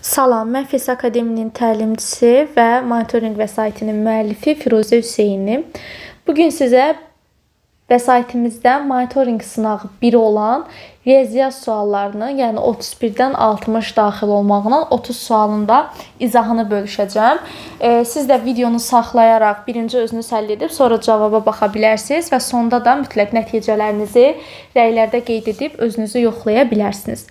Salam, mən FES Akademinin təlimçisi və monitorinq vəsaitinin müəllifi Firuzə Hüseynim. Bugün sizə vəsaitimizdən monitorinq sınağı 1 olan riyaziyyat suallarını, yəni 31-dən 60 daxil olmaqla 30 sualın da izahını bölüşəcəm. Siz də videonu saxlayaraq birinci özünüz həll edib, sonra cavaba baxa bilərsiniz və sonda da mütləq nəticələrinizi rəylərdə qeyd edib özünüzü yoxlaya bilərsiniz.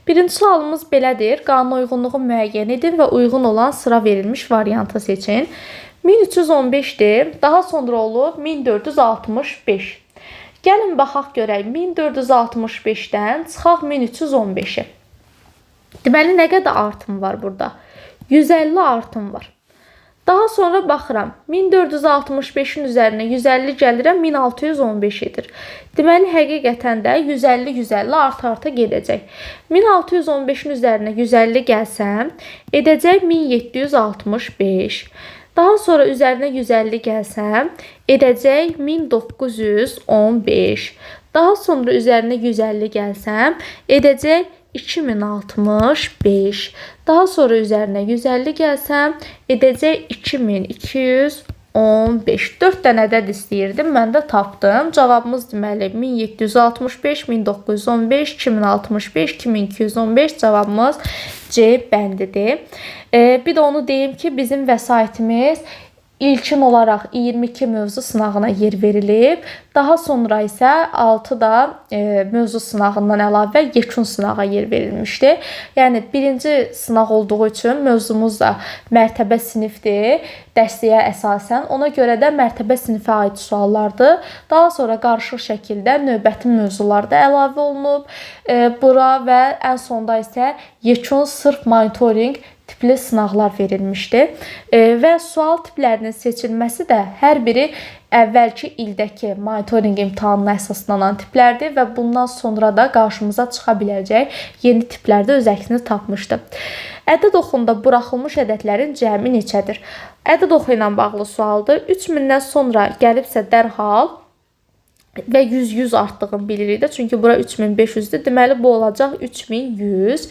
Birinci sualımız belədir. Qanuna uyğunluğu müəyyən edin və uyğun olan sıra verilmiş variantı seçin. 1315-dir. Daha sonra olur 1465. Gəlin baxaq görək. 1465-dən çıxaq 1315-ə. Deməli, nə qədər artım var burada? 150 artım var. Daha sonra baxıram. 1465-in üzərinə 150 gəlirəm, 1615 edir. Deməli, həqiqətən də 150 arta gedəcək. 1615-in üzərinə 150 gəlsəm, edəcək 1765. Daha sonra üzərinə 150 gəlsəm, edəcək 1915. Daha sonra üzərinə 150 gəlsəm, edəcək 2065. Daha sonra üzərinə 150 gəlsəm, edəcək 2215. 4 dənə ədəd istəyirdim, mən də tapdım. Cavabımız deməli 1765, 1915, 2065, 2215 cavabımız C bəndidir. Bir də onu deyim ki, bizim vəsaitimiz İlkin olaraq 22 mövzu sınağına yer verilib. Daha sonra isə 6 da mövzu sınağından əlavə yekun sınağa yer verilmişdi. Yəni, birinci sınaq olduğu üçün mövzumuz da mərtəbə sinifdir, dəstəyə əsasən. Ona görə də mərtəbə sinifə aid suallardır. Daha sonra qarışıq şəkildə növbəti mövzular da əlavə olunub. Bura və ən sonda isə yekun sırf monitorinq tipli sınaqlar verilmişdi və sual tiplərinin seçilməsi də hər biri əvvəlki ildəki monitorinq imtahanına əsaslanan tiplərdir və bundan sonra da qarşımıza çıxa biləcək yeni tiplərdə öz əksini tapmışdı. Ədəd oxunda buraxılmış ədədlərin cəmi neçədir? Ədəd oxu ilə bağlı sualdır. 3000-dən sonra gəlibsə dərhal və 100 artdığını bilirik də, çünki bura 3500-dür. Deməli, bu olacaq 3100.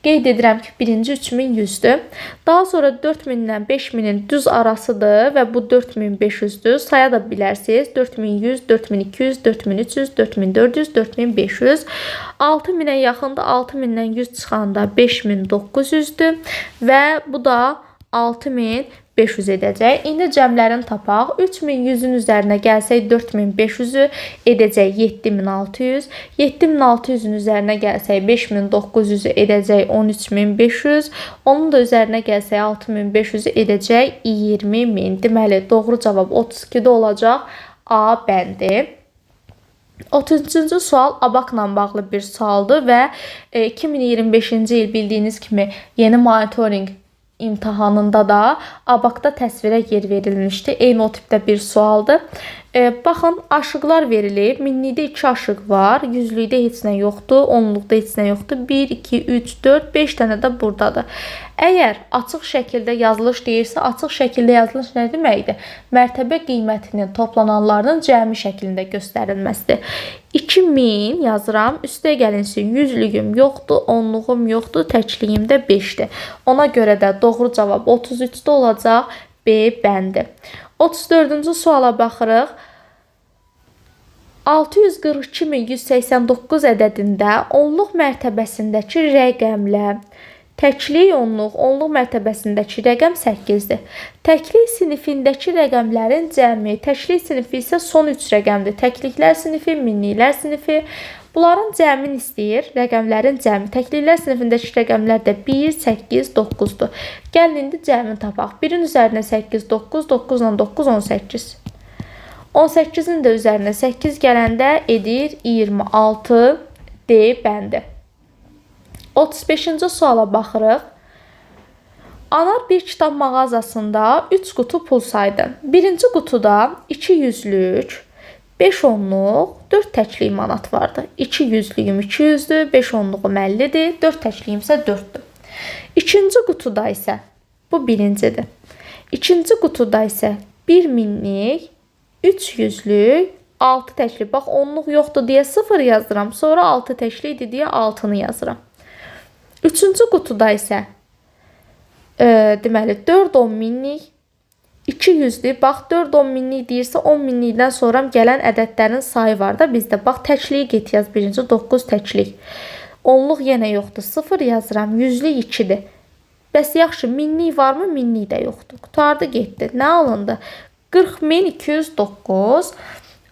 Qeyd edirəm ki, birinci 3100-dür. Daha sonra 4000-dən 5000-in düz arasıdır və bu 4500-dür. Saya da bilərsiniz. 4100, 4200, 4300, 4400, 4500. 6000-ə yaxındır. 6000-dən 100 çıxanda 5900-dür və bu da 6500 edəcək. İndi cəmlərini tapaq. 3100-ün üzərinə gəlsək 4500-ü edəcək 7600. 7600-ün üzərinə gəlsək 5900-ü edəcək 13500. Onun da üzərinə gəlsək 6500-ü edəcək 20000. Deməli, doğru cavab 32-də olacaq. A bəndi. 33-cü sual ABAQ-la bağlı bir sualdır və 2025-ci il bildiyiniz kimi yeni monitorinq imtahanında da ABAQ-da təsvirə yer verilmişdi. Eyni o tipdə bir sualdır. Baxın, aşıqlar verilib. Minlikdə 2 aşıq var. Yüzlükdə heç nə yoxdur. Onluqda heç nə yoxdur. 1, 2, 3, 4, 5 dənə də buradadır. Əgər açıq şəkildə yazılış deyirsə, açıq şəkildə yazılış nə deməkdir? Mərtəbə qiymətinin toplananlarının cəmi şəklində göstərilməsidir. 2000 yazıram. Üstə gəlinsin, yüzlüyüm yoxdur, onluğum yoxdur, təkliyim də 5-dir. Ona görə də doğru cavab 33-də olacaq. B bəndi. 34-cü suala baxırıq. 642189 ədədində onluq mərtəbəsindəki rəqəmlə təklik onluq mərtəbəsindəki rəqəm 8-dir. Təklik sinifindəki rəqəmlərin cəmi, təklik sinifi isə son 3 rəqəmdir. Təkliklər sinifi, minliklər sinifi. Bunların cəmini istəyir, rəqəmlərin cəmi. Təkliklər sinifindəki rəqəmlər də 1, 8, 9-dur. Gəlin indi cəmini tapaq. 1-in üzərinə 8, 9, 9 ilə 9, 18. 18-in də üzərinə 8 gələndə edir 26. D bəndi. 35-ci suala baxırıq. Anar bir kitab mağazasında 3 qutu pul saydı. Birinci qutuda 2 yüzlük, 5 onluq, 4 təklik manat vardı. 2 yüzlüyüm 200-dür, 5 onluğum 50-dir, 4 təkliyim isə 4-dür. İkinci qutuda isə, bu birincidir. İkinci qutuda isə 1 minlik, 3 yüzlük, 6 təklik. Bax, onluq yoxdur deyə 0 yazıram. Sonra 6 təklikdir deyə 6-nı yazıram. Üçüncü qutuda isə deməli 4 10 minlik 200'dür. Bax 4 10 minlik deyirsə 10 minlikdən sonra gələn ədədlərin sayı var da bizdə. Bax təkliyi get yaz birinci 9 təklik. Onluq yenə yoxdur. 0 yazıram. Yüzlük 2'dir. Bəs yaxşı minlik varmı? Minlik də yoxdur. Qutardı getdi. Nə alındı? 40.209.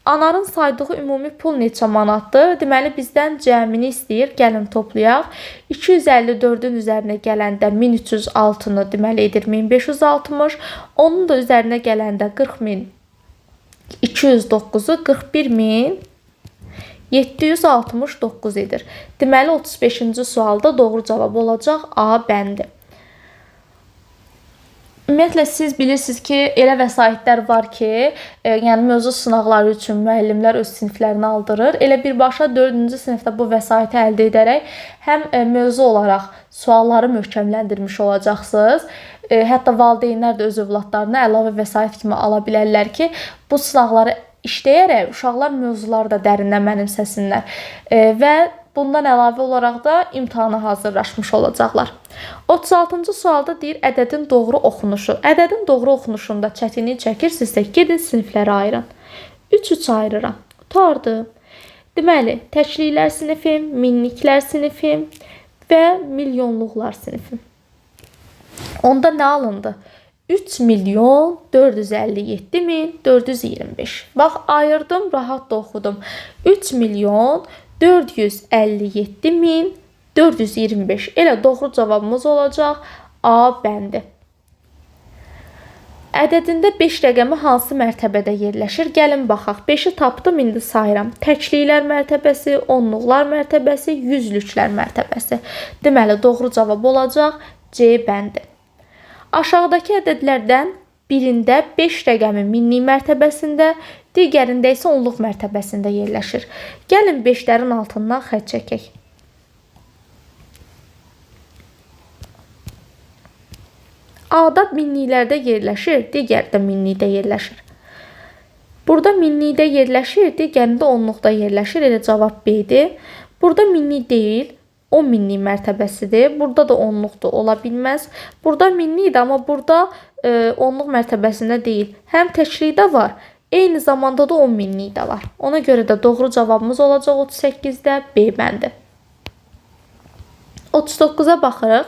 Anarın saydığı ümumi pul neçə manatdır? Deməli bizdən cəmini istəyir. Gəlin toplayaq. 254-ün üzərinə gələndə 1306-nı deməli edir 1560. Onun da üzərinə gələndə 40.209-u 41.769 edir. Deməli 35-ci sualda doğru cavab olacaq A bəndi. Ümumiyyətlə siz bilirsiniz ki, elə vəsaitlər var ki, yəni mövzu sınaqları üçün müəllimlər öz siniflərini aldırır. Elə birbaşa 4-cü sinifdə bu vəsaiti əldə edərək həm mövzu olaraq sualları möhkəmləndirmiş olacaqsınız. Hətta valideynlər də öz övladlarına əlavə vəsait kimi ala bilərlər ki, bu sınaqları işləyərək uşaqlar mövzuları da dərindən mənimsəsinlər və bundan əlavə olaraq da imtahana hazırlaşmış olacaqlar. 36-cı sualda deyir ədədin doğru oxunuşu. Ədədin doğru oxunuşunda çətinlik çəkirsinizsə gedin siniflərə ayırın. 3-3 ayırıram. Qutardım. Deməli, təkliklər sinifim, minliklər sinifim və milyonluqlar sinifim. Onda nə alındı? 3.457.425. Bax ayırdım, rahat da oxudum. 3.457.425. Elə doğru cavabımız olacaq A bəndi. Ədədində 5 rəqəmi hansı mərtəbədə yerləşir? Gəlin baxaq. 5-i tapdım, indi sayıram. Təkliklər mərtəbəsi, onluqlar mərtəbəsi, yüzlüklər mərtəbəsi. Deməli doğru cavab olacaq C bəndi. Aşağıdakı ədədlərdən birində 5 rəqəmi minlik mərtəbəsində, digərində isə onluq mərtəbəsində yerləşir. Gəlin 5-lərin altından xətt çəkək. A-da minliklərdə yerləşir, digərdə minlikdə yerləşir. Burada minlikdə yerləşir, digərində onluqda yerləşir. Elə cavab B-dir. Burada minlik deyil. 10 minlik mərtəbəsidir. Burada da onluqdur, ola bilməz. Burada minlikdir, amma burada onluq mərtəbəsində deyil. Həm təklikdə var, eyni zamanda da 10 minlik də var. Ona görə də doğru cavabımız olacaq 38-də B bəndi. 39-a baxırıq.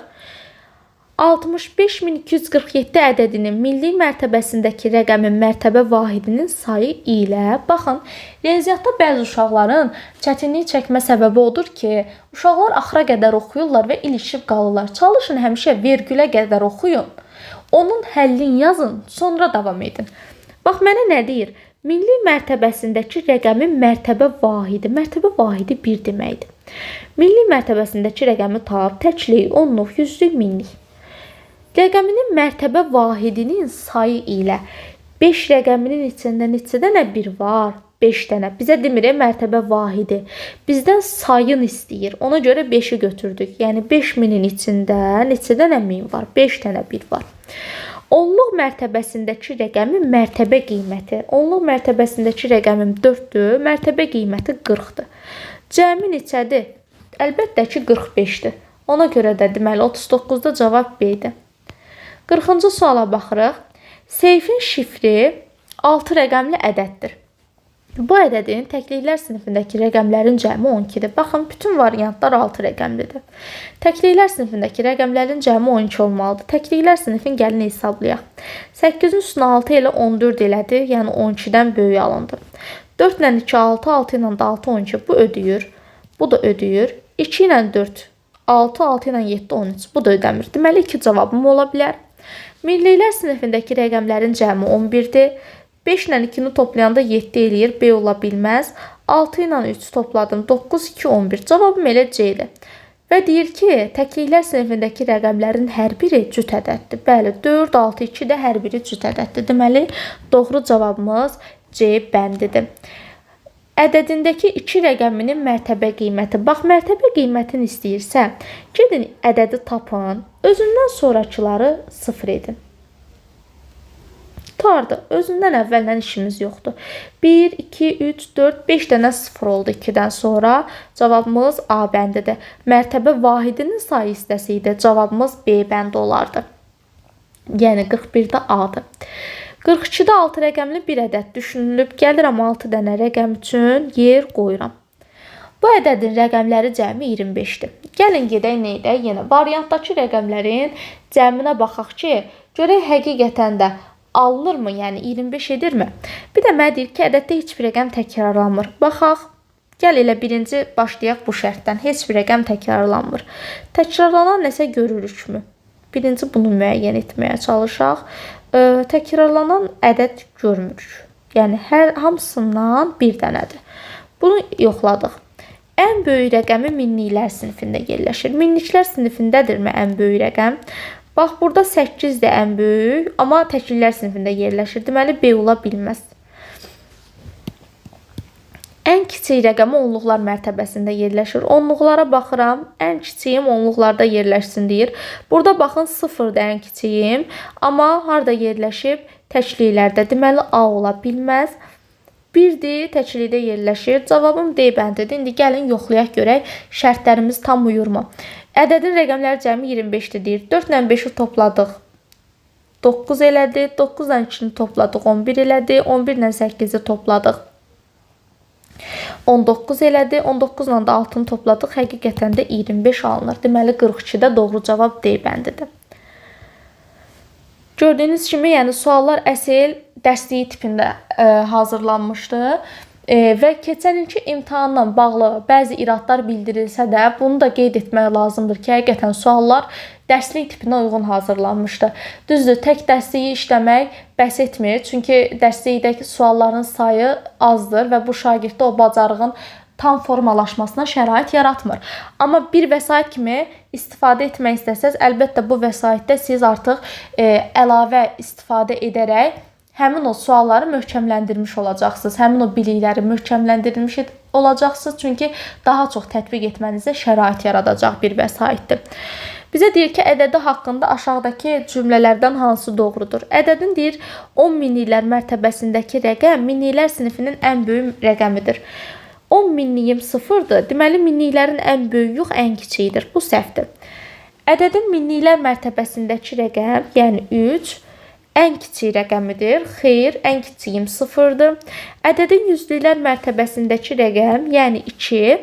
65.247 ədədinin milli mərtəbəsindəki rəqəmin mərtəbə vahidinin sayı ilə, baxın, riyaziyyatda bəzi uşaqların çətinlik çəkmə səbəbi odur ki, uşaqlar axıra qədər oxuyurlar və ilişib qalırlar. Çalışın həmişə vergülə qədər oxuyun, onun həllini yazın, sonra davam edin. Bax, mənə nə deyir? Milli mərtəbəsindəki rəqəmin mərtəbə vahidi 1 deməkdir. Milli mərtəbəsindəki rəqəmi tap, təklik, onluq, yüzlük, minlik. Rəqəminin mərtəbə vahidinin sayı ilə 5 rəqəminin içində neçə dənə 1 var? 5 dənə. Bizə demir mərtəbə vahidi. Bizdən sayın istəyir. Ona görə 5-i götürdük. Yəni 5000-in içində neçə dənə 1000 var? 5 dənə 1 var. Onluq mərtəbəsindəki rəqəmin mərtəbə qiyməti. Onluq mərtəbəsindəki rəqəmim 4-dür. Mərtəbə qiyməti 40-dır. Cəmi neçədir? Əlbəttə ki 45-dir. Ona görə də deməli 39-da cavab B-dir. 40-cı suala baxırıq. Seyfin şifri 6 rəqəmli ədəddir. Bu ədədin təkliklər sinifindəki rəqəmlərin cəmi 12-dir. Baxın, bütün variantlar 6 rəqəmlidir. Təkliklər sinifindəki rəqəmlərin cəmi 12 olmalıdır. Təkliklər sinifin gəlin hesablayaq. 8-in üstünə 6 ilə 14 elədi, yəni 12-dən böyük alındı. 4 ilə 2 6, 6 ilə 6 12. Bu ödəyir. Bu da ödəyir. 2 ilə 4 6, 6 ilə 7 13. Bu da ödəmir. Deməli 2 cavabım ola bilər. Milliklər sinifindəki rəqəmlərin cəmi 11-dir. 5 ilə 2-ni toplayanda 7 eləyir. B ola bilməz. 6 ilə 3 topladım. 9, 2, 11. Cavabım elə C-dir. Və deyir ki, təkliklər sinifindəki rəqəmlərin hər biri cüt ədəddir. Bəli, 4, 6, 2 də hər biri cüt ədəddir. Deməli, doğru cavabımız C bəndidir. Ədədindəki 2 rəqəminin mərtəbə qiyməti. Bax, mərtəbə qiymətini istəyirsə, gedin ədədi tapın, özündən sonrakıları 0 edin. Tutardı. Özündən əvvəldən işimiz yoxdur. 1, 2, 3, 4, 5 dənə 0 oldu 2-dən sonra. Cavabımız A bəndidir. Mərtəbə vahidinin sayı istəsiydi. Cavabımız B bəndi olardı. Yəni 41-də A-dır. 42-də 6 rəqəmli bir ədəd düşünülüb. Gəlirəm 6 dənə rəqəm üçün yer qoyuram. Bu ədədin rəqəmləri cəmi 25-dir. Gəlin gedək nə edək? Yenə variantdakı rəqəmlərin cəminə baxaq ki, görək həqiqətən də alınırmı? Yəni 25 edirmi? Bir də mənə deyir ki, ədəddə heç bir rəqəm təkrarlanmır. Baxaq. Gəl elə birinci başlayaq bu şərtdən. Heç bir rəqəm təkrarlanmır. Təkrarlanan nəsə görürükmü? Birinci bunu müəyyən etməyə çalışaq. Təkrarlanan ədəd görmürük. Yəni hamısından bir dənədir. Bunu yoxladıq. Ən böyük rəqəmi minliklər sinifində yerləşir. Minliklər sinifindədirmi ən böyük rəqəm? Bax, burada 8-dir ən böyük, amma təkliklər sinifində yerləşir. Deməli, B ola bilməz. Ən kiçik rəqəmi onluqlar mərtəbəsində yerləşir. Onluqlara baxıram. Ən kiçiyim onluqlarda yerləşsin deyir. Burada baxın 0-dır ən kiçiyim. Amma harada yerləşib? Təkliklərdə. Deməli, A ola bilməz. 1-dir, təklikdə yerləşir. Cavabım D bəndidir. İndi gəlin yoxlayaq görək. Şərtlərimiz tam uyurmu? Ədədin rəqəmləri cəmi 25-dir deyir. 4 ilə 5-i topladıq. 9 elədi. 9 ilə 2-ni topladıq. 11 elədi. 11 ilə 8-i topladıq. 19 elədi. 19 ilə də 6-nı topladıq. Həqiqətən də 25 alınır. Deməli 42-də doğru cavab D bəndidir. Gördüyünüz kimi, yəni suallar əsl dərsliyi tipində hazırlanmışdı və keçən ilki imtahanla bağlı bəzi iradlar bildirilsə də, bunu da qeyd etmək lazımdır ki, həqiqətən suallar dərslik tipinə uyğun hazırlanmışdı. Düzdür, tək dərsliyi işləmək bəs etmir, çünki dərslikdəki sualların sayı azdır və bu şagirddə o bacarığın tam formalaşmasına şərait yaratmır. Amma bir vəsait kimi istifadə etmək istəsəz, əlbəttə bu vəsaitdə siz artıq əlavə istifadə edərək həmin o sualları möhkəmləndirmiş olacaqsınız. Həmin o bilikləri möhkəmləndirmiş olacaqsınız. Çünki daha çox tətbiq etmənizə şərait yaradacaq bir vəsaitdir. Bizə deyir ki, ədədi haqqında aşağıdakı cümlələrdən hansı doğrudur? Ədədin deyir 10 minliklər mərtəbəsindəki rəqəm minliklər sinifinin ən böyük rəqəmidir. 10 minliyim 0-dır. Deməli, minliklərin ən böyük yox, ən kiçiyidir. Bu səhvdir. Ədədin minliklər mərtəbəsindəki rəqəm, yəni 3, ən kiçik rəqəmidir. Xeyr, ən kiçiyim 0-dır. Ədədin yüzlüklər mərtəbəsindəki rəqəm, yəni 2,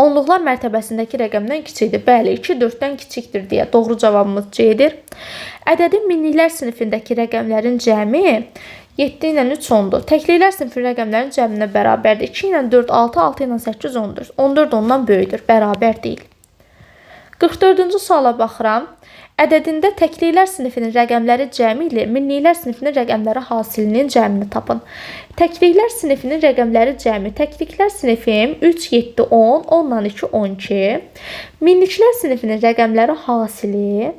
onluqlar mərtəbəsindəki rəqəmdən kiçikdir. Bəli, 2 4-dən kiçikdir deyə doğru cavabımız C-dir. Ədədin minliklər sinifindəki rəqəmlərin cəmi 7 ilə 3 10-dur. Təkliklər sinifi rəqəmlərin cəminə bərabərdir. 2 ilə 4 6, 6 ilə 8 10-dur. 14 ondan böyükdür, bərabər deyil. 44-cü suala baxıram. Ədədində təkliklər sinifinin rəqəmləri cəmi ilə minliklər sinifinin rəqəmləri hasilinin cəmini tapın. Təkliklər sinifinin rəqəmləri cəmi. Təkliklər sinifim 3, 7, 10, 10 ilə 2, 12. Minliklər sinifinin rəqəmləri hasili.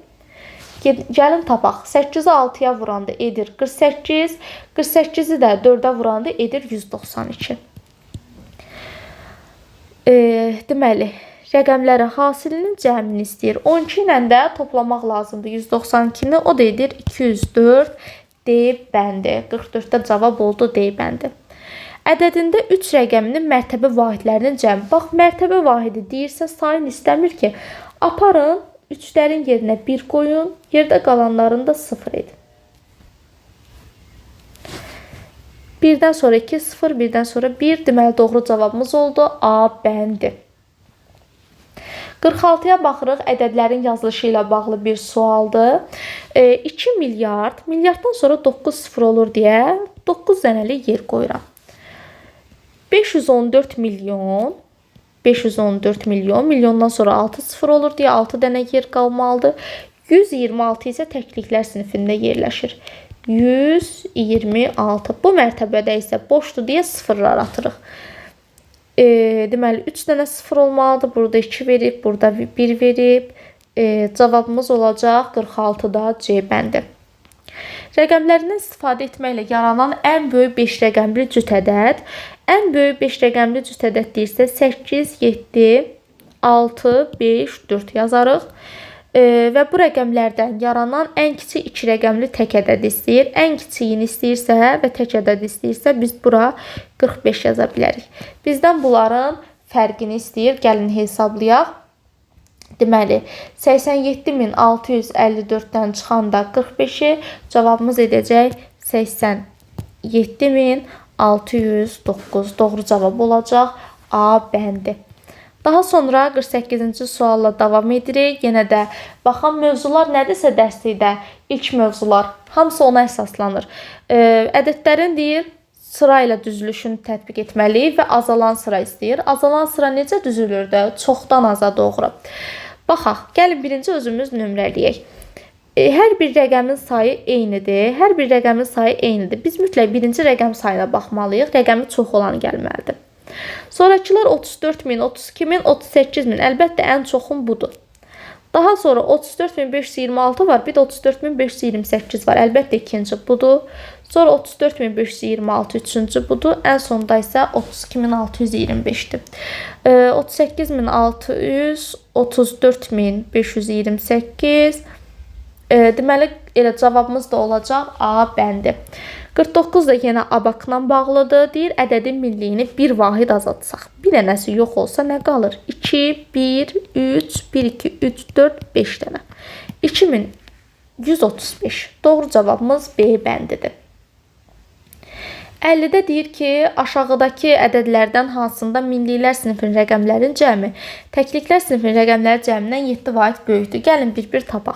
Gəlin tapaq. 8-i 6-ya vuranda edir 48. 48-i də 4-ə vuranda edir 192. Deməli, rəqəmləri hasilinin cəmini istəyir. 12 ilə də toplamaq lazımdır 192-ni. O da edir 204. D bəndi. 44-də cavab oldu D bəndi. Ədədində 3 rəqəminin mərtəbə vahidlərinin cəmi. Bax, mərtəbə vahidi deyirsə sayın istəmir ki, aparın 3-lərin yerinə 1 qoyun, yerdə qalanlarını da 0 edin. 1-dən sonra 2, 0, 1-dən sonra 1. Deməli, doğru cavabımız oldu. A bəndi. 46-ya baxırıq. Ədədlərin yazılışı ilə bağlı bir sualdır. 2 milyard, milyarddan sonra 9 0 olur deyə 9 dənəli yer qoyuram. 514 milyon, 514 milyon, milyondan sonra 6 0 olur deyə 6 dənə yer qalmalıdır. 126 isə təkliklər sinifində yerləşir. 126. Bu mərtəbədə isə boşdur deyə sıfırlar atırıq. Deməli, 3 dənə 0 olmalıdır. Burada 2 verib, burada 1 verib. Cavabımız olacaq 46-da C bəndi. Rəqəmlərindən istifadə etməklə yaranan ən böyük 5 rəqəmli cüt ədəd. Ən böyük 5 rəqəmli cüt ədəd deyirsə 8, 7, 6, 5, 4 yazarıq. Və bu rəqəmlərdən yaranan ən kiçik 2 rəqəmli tək ədəd istəyir. Ən kiçiyini istəyirsə və tək ədəd istəyirsə biz bura 45 yaza bilərik. Bizdən bunların fərqini istəyir. Gəlin hesablayaq. Deməli, 87.654-dən çıxanda 45-i cavabımız edəcək 87.609. Doğru cavab olacaq A bəndi. Daha sonra 48-ci sualla davam edirik. Yenə də baxan mövzular nədirsə dərslikdə ilk mövzular hamısı ona əsaslanır. Ədədlərin deyir sırayla düzülüşünü tətbiq etməliyik və azalan sıra istəyir. Azalan sıra necə düzülür də? Çoxdan aza doğru. Baxaq, gəlin birinci özümüz nömrələyək. Hər bir rəqəmin sayı eynidir. Hər bir rəqəmin sayı eynidir. Biz mütləq birinci rəqəm sayına baxmalıyıq. Rəqəmi çox olan gəlməlidir. Sonrakılar 34.000, 32.000, 38.000. Əlbəttə ən çoxun budur. Daha sonra 34.526 var. Bir də 34.528 var. Əlbəttə ikinci budur. Sonra 34.526 üçüncü budur. Ən sonda isə 32.625-dir. 38.600, 34.528. Deməli, elə cavabımız da olacaq A bəndi. 49 da yenə abakla bağlıdır. Deyir, ədədin milliyini bir vahid azadsaq. Bir dənəsi yox olsa nə qalır? 2, 1, 3, 1, 2, 3, 4, 5 dənə. 2135. Doğru cavabımız B bəndidir. 50-də deyir ki, aşağıdakı ədədlərdən hansında minliklər sinifinin rəqəmlərin cəmi təkliklər sinifinin rəqəmləri cəmindən 7 vahid böyükdür. Gəlin bir-bir tapaq.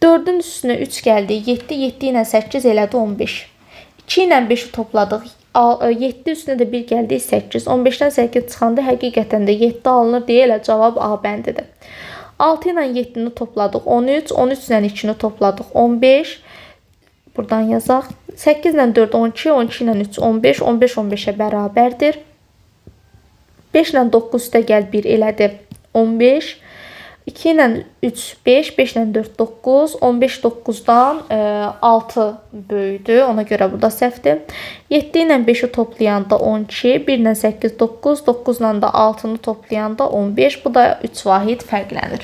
4-ün üstünə 3 gəldi. 7, 7 ilə 8 elədi 15. 2 ilə 5-i topladıq. 7 üstünə də 1 gəldi 8. 15-dən 8 çıxanda həqiqətən də 7 alınır deyə elə cavab A bəndidir. 6 ilə 7-ni topladıq 13. 13 ilə 2-ni topladıq 15. Buradan yazaq. 8 ilə 4 12, 12 ilə 3 15, 15 15-ə bərabərdir. 5 ilə 9 üstə gəl 1 elədi 15. 2 ilə 3 5, 5 ilə 4 9, 15 9-dan 6 böyüdü. Ona görə burada səhvdir. 7 ilə 5-i toplayanda 12, 1 ilə 8 9, 9 ilə də 6-nı toplayanda 15. Bu da 3 vahid fərqlənir.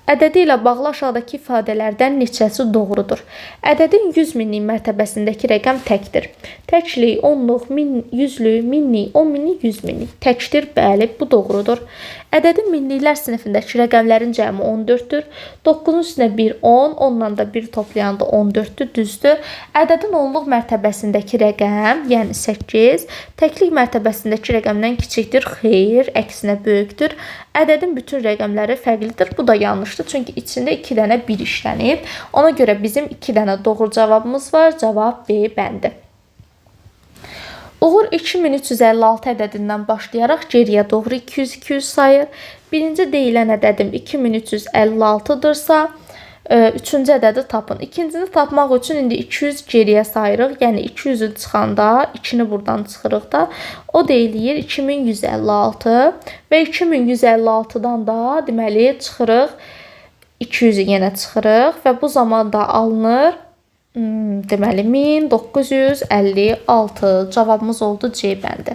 Ədədi ilə bağlı aşağıdakı ifadələrdən neçəsi doğrudur? Ədədin 100 minlik mərtəbəsindəki rəqəm təkdir. Təklik, onluq, yüzlük, minlik, 10 minlik, 100 minlik. Təkdir, bəli, bu doğrudur. Ədədin minliklər sinifindəki rəqəmlərin cəmi 14-dür. 9-un üstünə 1, 10, onunla da 1 toplayanda 14-dür, düzdür. Ədədin onluq mərtəbəsindəki rəqəm, yəni 8, təklik mərtəbəsindəki rəqəmdən kiçikdir, xeyr, əksinə böyükdür. Ədədin bütün rəqəmləri fərqlidir, bu da yanlışdır. Çünki içində 2 dənə 1 işlənib. Ona görə bizim 2 dənə doğru cavabımız var. Cavab B bəndi. Uğur 2356 ədədindən başlayaraq geriyə doğru 200-200 sayır. Birinci deyilən ədədim 2356-dırsa, üçüncü ədədi tapın. İkincini tapmaq üçün indi 200 geriyə sayırıq. Yəni 200-ü çıxanda 2-ni buradan çıxırıq da. O deyilir 2156 və 2156-dan da deməli çıxırıq. 200-ü yenə çıxırıq və bu zaman da alınır deməli 1956. Cavabımız oldu C bəndi.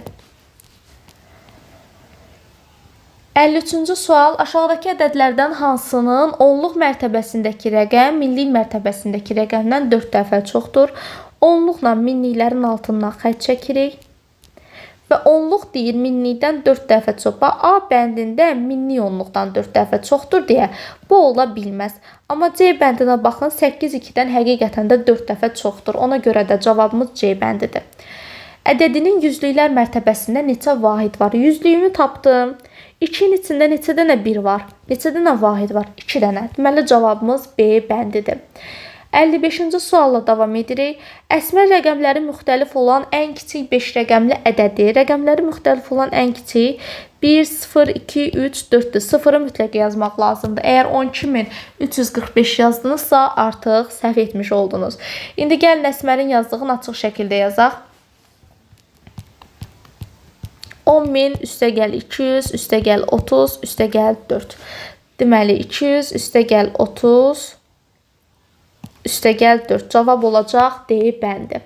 53-cü sual. Aşağıdakı ədədlərdən hansının onluq mərtəbəsindəki rəqəm minlik mərtəbəsindəki rəqəmdən 4 dəfə çoxdur? Onluqla minliklərin altından xətt çəkirik. Və onluq deyir minlikdən 4 dəfə çox. A bəndində minlik onluqdan 4 dəfə çoxdur deyə bu ola bilməz. Amma C bəndinə baxın, 8 2-dən həqiqətən də 4 dəfə çoxdur. Ona görə də cavabımız C bəndidir. Ədədinin yüzlüklər mərtəbəsində neçə vahid var? Yüzlüyünü tapdım. 2-nin içində neçə dənə 1 var? Neçə dənə vahid var? 2 dənə. Deməli cavabımız B bəndidir. 55-ci sualla davam edirik. Əsmər rəqəmləri müxtəlif olan ən kiçik 5 rəqəmli ədədi. Rəqəmləri müxtəlif olan ən kiçik 1, 0, 2, 3, 4-dür. 0-ı mütləq yazmaq lazımdır. Əgər 12345 yazdınızsa artıq səhv etmiş oldunuz. İndi gəlin əsmərin yazdığını açıq şəkildə yazaq. 10.000 üstə gəl 200, üstə gəl 30, üstə gəl 4. Deməli 200 üstə gəl 30, üstə gəl 4. Cavab olacaq D bəndi.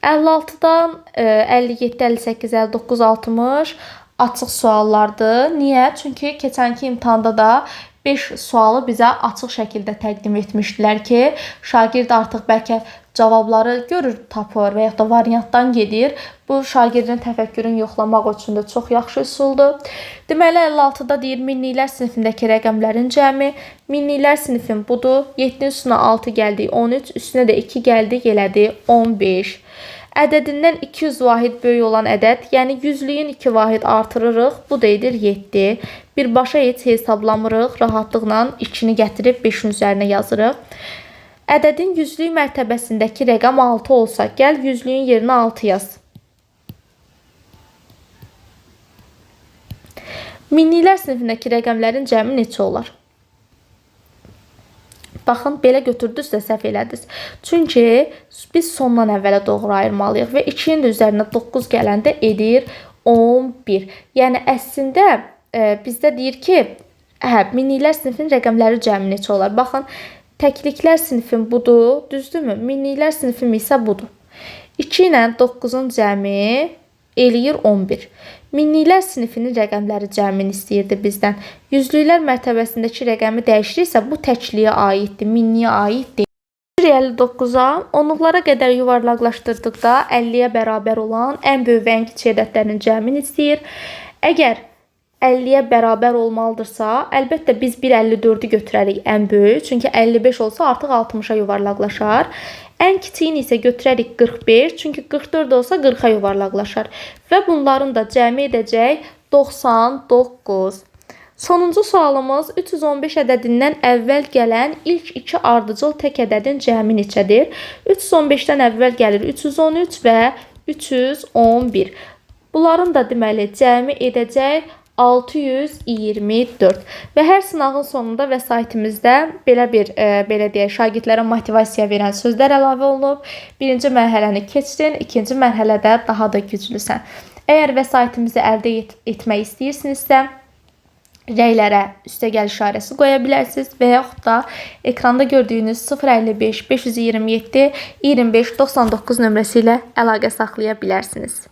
56-dan 57, 58, 59, 60 açıq suallardır. Niyə? Çünki keçənki imtahanda da 5 sualı bizə açıq şəkildə təqdim etmişdilər ki, şagird artıq bəlkə cavabları görür, tapır və ya da variantdan gedir. Bu şagirdin təfəkkürünü yoxlamaq üçün də çox yaxşı üsuldur. Deməli 56-da deyir minliklər sinifindəki rəqəmlərin cəmi. Minliklər sinifin budur. 7-nin üstünə 6 gəldi 13, üstünə də 2 gəldi elədi 15. Ədədindən 200 vahid böyük olan ədəd, yəni yüzlüyün 2 vahid artırırıq. Bu da edir 7. Birbaşa heç hesablamırıq. Rahatlıqla 2-ni gətirib 5-in üzərinə yazırıq. Ədədin yüzlük mərtəbəsindəki rəqəm 6 olsa, gəl yüzlüyün yerinə 6 yaz. Minliklər sinifindəki rəqəmlərin cəmi neçə olar? Baxın, belə götürdünüzsə səhv elədiniz. Çünki biz sondan əvvələ doğru ayırmalıyıq və 2-nin də üzərinə 9 gələndə edir 11. Yəni əslində bizdə deyir ki, minliklər sinifinin rəqəmləri cəmi neçə olar? Baxın, təkliklər sinifin budur, düzdürmü? Minliklər sinifim isə budur. 2 ilə 9-un cəmi eləyir 11. Minliklər sinifinin rəqəmləri cəmini istəyirdi bizdən. Yüzlüklər mərtəbəsindəki rəqəmi dəyişiriksə, bu təkliyə aiddir, minliyə aid deyil. 59-a onluqlara qədər yuvarlaqlaşdırdıqda 50-yə bərabər olan ən böyük və ən kiçik ədədlərin cəmini istəyir. Əgər 50-yə bərabər olmalıdırsa, əlbəttə biz 1,54-ü götürərik ən böyük. Çünki 55 olsa artıq 60-a yuvarlaqlaşar. Ən kiçiyini isə götürərik 45, çünki 44 olsa 40-a yuvarlaqlaşar. Və bunların da cəmi edəcək 99. Sonuncu sualımız 315 ədədindən əvvəl gələn ilk 2 ardıcıl tək ədədin cəmi neçədir? 315-dən əvvəl gəlir 313 və 311. Bunların da deməli cəmi edəcək 624 və hər sınağın sonunda vəsaitimizdə belə deyək, şagirdlərə motivasiya verən sözlər əlavə olunub. Birinci mərhələni keçdin, ikinci mərhələdə daha da güclüsən. Əgər vəsaitimizi əldə etmək istəyirsinizsə, rəylərə üstəgəl işarəsi qoya bilərsiniz və yaxud da ekranda gördüyünüz 055 527 25 99 nömrəsi ilə əlaqə saxlaya bilərsiniz.